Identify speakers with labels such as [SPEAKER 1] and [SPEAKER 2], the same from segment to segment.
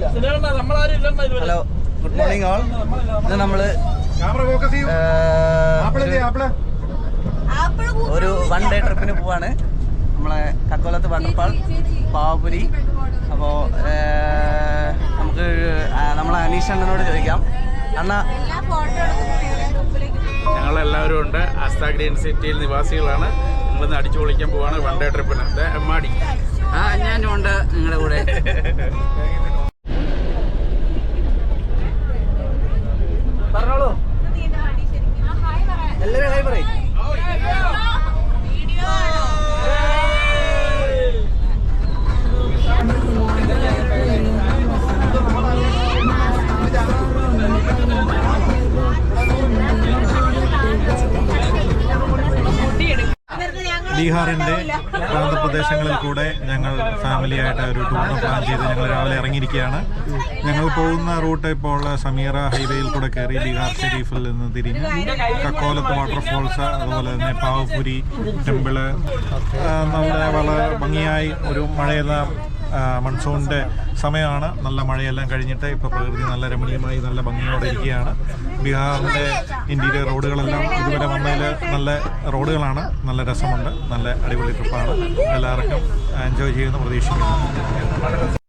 [SPEAKER 1] Hello, good morning all. ഇത് നമ്മള് ഒരു 1 ഡേ ട്രിപ്പിന് പോവാണ്. നമ്മളെ കക്കോലത്ത് വാട്ടർഫാൾ, പാവപുരി. അപ്പോൾ നമുക്ക് നമ്മളെ അനീഷ് അണ്ണനോട് ചോദിക്കാം. അണ്ണ,
[SPEAKER 2] ഞങ്ങളെല്ലാവരും ഉണ്ട്. ആസ്ത ഗ്രീൻ സിറ്റിയിൽ നിവാസികളാണ്. നിങ്ങളിന്ന് അടിച്ചു പൊളിക്കാൻ പോവാണ് 1 ഡേ ട്രിപ്പിന്. എമ്മാടി
[SPEAKER 1] ഞാനും ഉണ്ട് നിങ്ങളുടെ കൂടെ. പറഞ്ഞോളൂ, എല്ലാവരും ഹായ് പറയും.
[SPEAKER 3] ബീഹാറിൻ്റെ പ്രാന്തപ്രദേശങ്ങളിൽ കൂടെ ഞങ്ങൾ ഫാമിലിയായിട്ട് ഒരു ടൂറിന് പ്ലാൻ ചെയ്ത് ഞങ്ങൾ രാവിലെ ഇറങ്ങിയിരിക്കുകയാണ്. ഞങ്ങൾ പോകുന്ന റൂട്ട് ഇപ്പോൾ സമീറ ഹൈവേയിൽ കൂടെ കയറി ബീഹാർ ഷെരീഫിൽ നിന്ന് തിരിഞ്ഞ് കക്കോലത്ത് വാട്ടർഫോൾസ്, അതുപോലെ തന്നെ പാവപുരി ടെമ്പിള്, നമ്മുടെ വളരെ ഭംഗിയായി ഒരു മഴയെല്ലാം മൺസൂണിൻ്റെ സമയമാണ്. നല്ല മഴയെല്ലാം കഴിഞ്ഞിട്ട് ഇപ്പോൾ പ്രകൃതി നല്ല രമണീയമായി നല്ല ഭംഗിയോടെ ഇരിക്കുകയാണ്. ബീഹാറിൻ്റെ ഇൻറ്റീരിയർ റോഡുകളെല്ലാം ഇതുവരെ വന്നതിൽ നല്ല റോഡുകളാണ്. നല്ല രസമുണ്ട്. നല്ല അടിപൊളി ട്രിപ്പാണ്. എല്ലാവർക്കും എൻജോയ് ചെയ്യുമെന്ന് പ്രതീക്ഷിക്കുന്നു.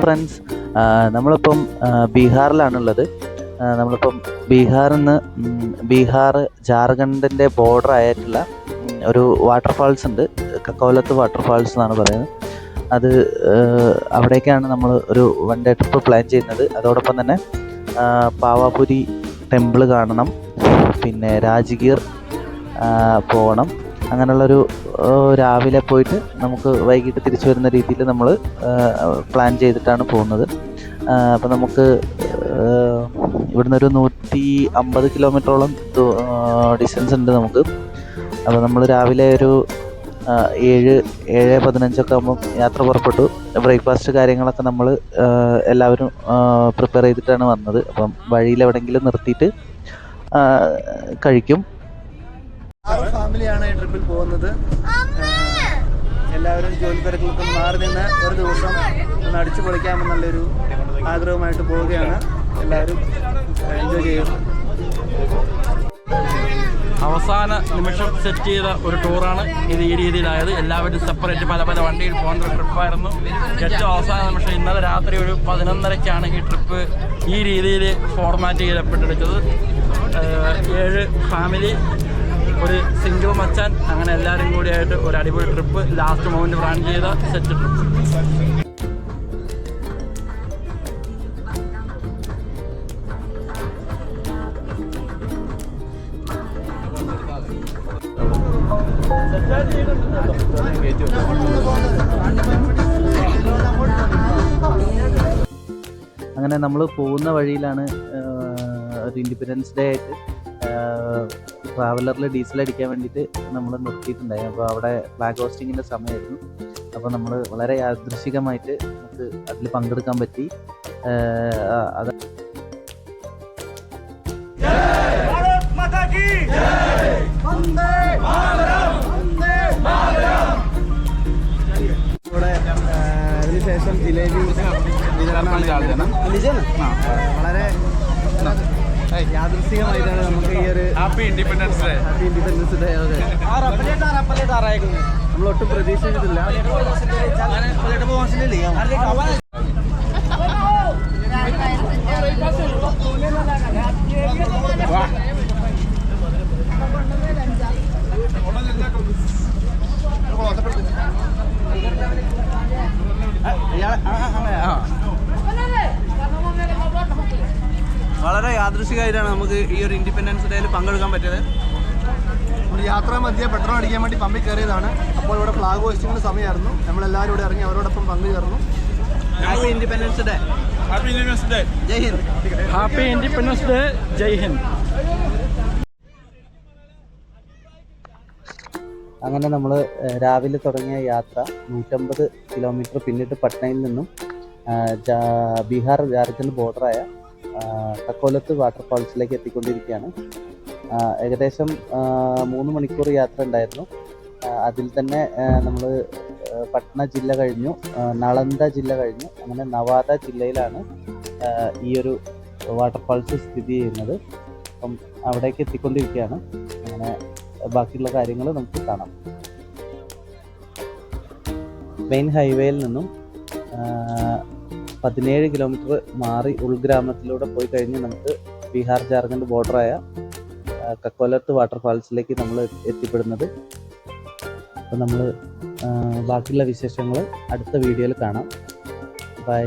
[SPEAKER 4] ഫ്രണ്ട്സ്, നമ്മളിപ്പം ബീഹാറിലാണുള്ളത്. നമ്മളിപ്പം ബീഹാർ ജാർഖണ്ഡിൻ്റെ ബോർഡർ ആയിട്ടുള്ള ഒരു വാട്ടർഫാൾസ് ഉണ്ട്. കക്കോലത്ത് വാട്ടർഫാൾസ് എന്നാണ് പറയുന്നത്. അത് അവിടേക്കാണ് നമ്മൾ ഒരു 1 ഡേ ട്രിപ്പ് പ്ലാൻ ചെയ്യുന്നത്. അതോടൊപ്പം തന്നെ പാവാപുരി ടെമ്പിൾ കാണണം, പിന്നെ രാജ്ഗീർ പോകണം. അങ്ങനെയുള്ളൊരു രാവിലെ പോയിട്ട് നമുക്ക് വൈകിട്ട് തിരിച്ചു വരുന്ന രീതിയിൽ നമ്മൾ പ്ലാൻ ചെയ്തിട്ടാണ് പോകുന്നത്. അപ്പോൾ നമുക്ക് ഇവിടുന്ന് ഒരു 150 കിലോമീറ്ററോളം ഡിസ്റ്റൻസ് ഉണ്ട് നമുക്ക്. അപ്പോൾ നമ്മൾ രാവിലെ ഒരു 7-7:15 ആകുമ്പം യാത്ര പുറപ്പെട്ടു. ബ്രേക്ക്ഫാസ്റ്റ് കാര്യങ്ങളൊക്കെ നമ്മൾ എല്ലാവരും പ്രിപ്പയർ ചെയ്തിട്ടാണ് വന്നത്. അപ്പം വഴിയിൽ എവിടെയെങ്കിലും നിർത്തിയിട്ട് കഴിക്കും.
[SPEAKER 1] ഫാമിലിയാണ് ഈ ട്രിപ്പിൽ പോകുന്നത്. എല്ലാവരും ജോലി തിരക്കിൽ മാറി നിന്ന് ഒരു ദിവസം ഒന്ന് അടിച്ചു പൊളിക്കാമെന്നുള്ളൊരു ആഗ്രഹമായിട്ട് പോവുകയാണ്. എല്ലാവരും എൻജോയ് ചെയ്യും.
[SPEAKER 2] അവസാന നിമിഷം സെറ്റ് ചെയ്ത ഒരു ടൂറാണ് ഇത്. ഈ രീതിയിലായത് എല്ലാവരും സെപ്പറേറ്റ് പല പല വണ്ടിയിൽ പോകുന്ന ഒരു ട്രിപ്പായിരുന്നു. ഏറ്റവും അവസാന നിമിഷം ഇന്നലെ രാത്രി ഒരു 11:30-ക്കാണ് ഈ ട്രിപ്പ് ഈ രീതിയിൽ ഫോർമാറ്റ് ചെയ്യപ്പെട്ടെടുത്തത്. 7 ഫാമിലി, ഒരു സിംഗിൾ മച്ചാൻ, അങ്ങനെ എല്ലാവരും കൂടിയായിട്ട് ഒരു അടിപൊളി ട്രിപ്പ്. ലാസ്റ്റ് മൊമെൻറ്റ് പ്ലാൻ ചെയ്ത സെറ്റ് ട്രിപ്പ്.
[SPEAKER 4] അങ്ങനെ നമ്മൾ പോകുന്ന വഴിയിലാണ് ഒരു ഇൻഡിപെൻഡൻസ് ഡേ ആയിട്ട് ട്രാവലറിൽ ഡീസൽ അടിക്കാൻ വേണ്ടിയിട്ട് നമ്മൾ നിർത്തിയിട്ടുണ്ടായി. അപ്പോൾ അവിടെ ഫ്ലാഗ് ഹോസ്റ്റിങ്ങിൻ്റെ സമയമായിരുന്നു. അപ്പോൾ നമ്മൾ വളരെ യാദൃശ്ചികമായിട്ട് നമുക്ക് അതിൽ പങ്കെടുക്കാൻ പറ്റി. അത്
[SPEAKER 1] ഇവിടെ അതിനുശേഷം ജിലേബി വളരെ യാദൃശ്ചികമായിട്ടാണ് നമുക്ക് ഈ ഒരു
[SPEAKER 2] ഹാപ്പി ഇൻഡിപെൻഡൻസ് ഡേ.
[SPEAKER 1] നമ്മൾ ഒട്ടും പ്രതീക്ഷിച്ചിട്ടില്ല. വളരെ യാദൃശ്ചികമായിട്ടാണ് നമുക്ക് ഈ ഒരു ഇൻഡിപെൻഡൻസ് ഡേയിൽ പങ്കെടുക്കാൻ പറ്റിയത്.
[SPEAKER 5] യാത്രാ മധ്യേ പെട്രോൾ അടിക്കാൻ വേണ്ടി പമ്പിൽ കയറിയതാണ്. അപ്പോൾ ഇവിടെ ഫ്ലാഗ് ഹോയിസ്റ്റിംഗിന് സമയമായിരുന്നു. നമ്മളെല്ലാവരും ഇവിടെ ഇറങ്ങി അവരോടൊപ്പം പങ്കുചേർന്നു.
[SPEAKER 1] Happy independence day.
[SPEAKER 2] Happy independence day.
[SPEAKER 1] Jai Hind.
[SPEAKER 2] Happy independence day. Jai Hind.
[SPEAKER 4] അങ്ങനെ നമ്മൾ രാവിലെ തുടങ്ങിയ യാത്ര 150 കിലോമീറ്റർ പിന്നിട്ട് പട്നയിൽ നിന്നും ബീഹാർ ജാർഖണ്ഡ് ബോർഡറായ കക്കോലത്ത് വാട്ടർഫാൾസിലേക്ക് എത്തിക്കൊണ്ടിരിക്കുകയാണ്. ഏകദേശം 3 മണിക്കൂർ യാത്ര ഉണ്ടായിരുന്നു. അതിൽ തന്നെ നമ്മൾ പട്ന ജില്ല കഴിഞ്ഞു, നളന്ദ ജില്ല കഴിഞ്ഞു, അങ്ങനെ നവാദ ജില്ലയിലാണ് ഈ ഒരു വാട്ടർഫാൾസ് സ്ഥിതി ചെയ്യുന്നത്. അപ്പം അവിടേക്ക് എത്തിക്കൊണ്ടിരിക്കുകയാണ്. അങ്ങനെ ബാക്കിയുള്ള കാര്യങ്ങൾ നമുക്ക് കാണാം. മെയിൻ ഹൈവേയിൽ നിന്നും 17 കിലോമീറ്റർ മാറി ഉൾഗ്രാമത്തിലൂടെ പോയി കഴിഞ്ഞ് നമുക്ക് ബീഹാർ ജാർഖണ്ഡ് ബോർഡറായ കക്കോലത്ത് വാട്ടർഫാൾസിലേക്ക് നമ്മൾ എത്തിപ്പെടുന്നത്. അപ്പം നമ്മൾ ബാക്കിയുള്ള വിശേഷങ്ങൾ അടുത്ത വീഡിയോയിൽ കാണാം. ബൈ.